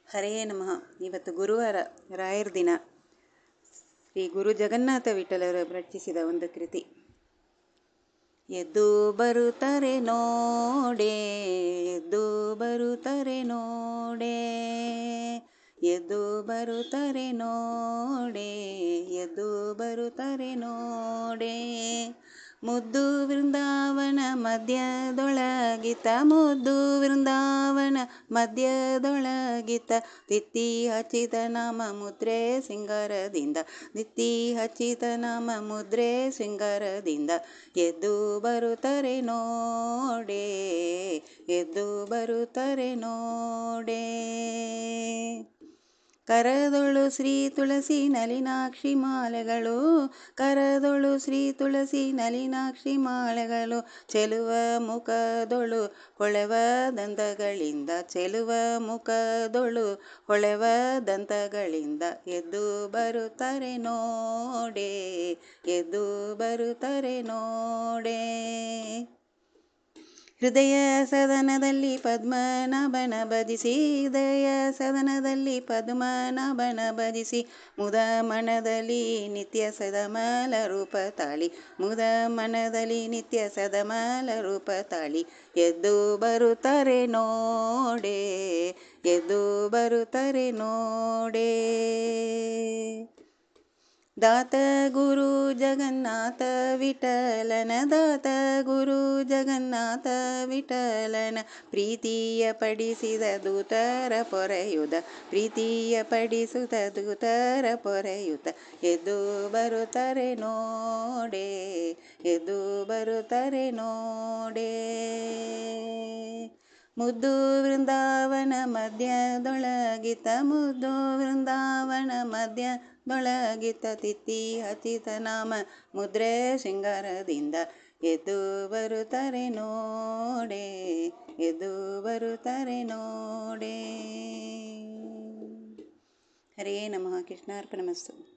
ಹರೇ ನಮಃ. ಇವತ್ತು ಗುರುವಾರ, ರಾಯರ ದಿನ. ಶ್ರೀ ಗುರು ಜಗನ್ನಾಥ ವಿಠಲರು ರಚಿಸಿದ ಒಂದು ಕೃತಿ. ಎದ್ದು ಬರುತ್ತಾರೆ ನೋಡೆ, ಎದ್ದು ಬರುತ್ತಾರೆ ನೋಡೆ, ಎದ್ದು ಬರುತ್ತಾರೆ ನೋಡೆ, ಎದ್ದು ಬರುತ್ತಾರೆ ನೋಡೆ. ಮುದ್ದು ವೃಂದಾವನ ಮಧ್ಯದೊಳಗಿತ, ಮುದ್ದು ವೃಂದಾವನ ಮಧ್ಯದೊಳಗಿತ, ತಿತ್ತಿ ಹಚ್ಚಿದ ನಾಮ ಮುದ್ರೆ ಸಿಂಗಾರದಿಂದ, ತಿತ್ತಿ ಹಚ್ಚಿದ ನಾಮ ಮುದ್ರೆ ಸಿಂಗಾರದಿಂದ. ಎದ್ದು ಬರುತ್ತಾರೆ ನೋಡೆ, ಎದ್ದು ಬರುತ್ತಾರೆ ನೋಡೆ. ಕರದೊಳು ಶ್ರೀ ತುಳಸಿ ನಲಿನಾಕ್ಷಿ ಮಾಲೆಗಳು, ಕರದೊಳು ಶ್ರೀ ತುಳಸಿ ನಲಿನಾಕ್ಷಿ ಮಾಲೆಗಳು, ಚೆಲುವ ಮುಖದೊಳು ಹೊಳೆವ ದಂತಗಳಿಂದ, ಚೆಲುವ ಮುಖದೊಳು ಹೊಳೆವ ದಂತಗಳಿಂದ. ಎದ್ದು ಬರುತ್ತಾರೆ ನೋಡೆ, ಎದ್ದು ಬರುತ್ತಾರೆ ನೋಡೆ. ಹೃದಯ ಸದನದಲ್ಲಿ ಪದ್ಮನಾಭನ ಭಜಿಸಿ, ಹೃದಯ ಸದನದಲ್ಲಿ ಪದ್ಮನಾಭನ ಭಜಿಸಿ, ಮುದ ಮನದಲ್ಲಿ ನಿತ್ಯ ಸದಮಲ ರೂಪ ತಾಳಿ, ಮುದ ಮನದಲ್ಲಿ ನಿತ್ಯ ಸದಮಲ ರೂಪ ತಾಳಿ. ಎದ್ದು ಬರುತ್ತಾರೆ ನೋಡೆ, ಎದ್ದು ಬರುತ್ತಾರೆ ನೋಡೆ. ದಾತ ಗುರು ಜಗನ್ನಾಥ ವಿಠಲನ, ದಾತ ಗುರು ಜಗನ್ನಾಥ ವಿಠಲನ, ಪ್ರೀತಿಯ ಪಡಿಸಿದ ದೂತರ ಪೊರೆಯುದ, ಪ್ರೀತಿಯ ಪಡಿಸುತ್ತ ದೂತರ ಪೊರೆಯುತ್ತ. ಎದ್ದು ಬರುತ್ತಾರೆ ನೋಡೆ, ಎದ್ದು ಬರುತ್ತಾರೆ ನೋಡೆ. ಮುದ್ದು ವೃಂದಾವನ ಮಧ್ಯದೊಳಗಿತ, ಮುದ್ದು ವೃಂದಾವನ ಮಧ್ಯದೊಳಗಿತ, ತಿತ್ತಿ ಹಚ್ಚಿದ ನಾಮ ಮುದ್ರೆ ಸಿಂಗಾರದಿಂದ. ಎದ್ದು ಬರುತ್ತಾರೆ ನೋಡೆ, ಎದ್ದು ಬರುತ್ತಾರೆ ನೋಡೆ. ಹರೇ ನಮಃ. ಕೃಷ್ಣಾರ್ಪಣಮಸ್ತು.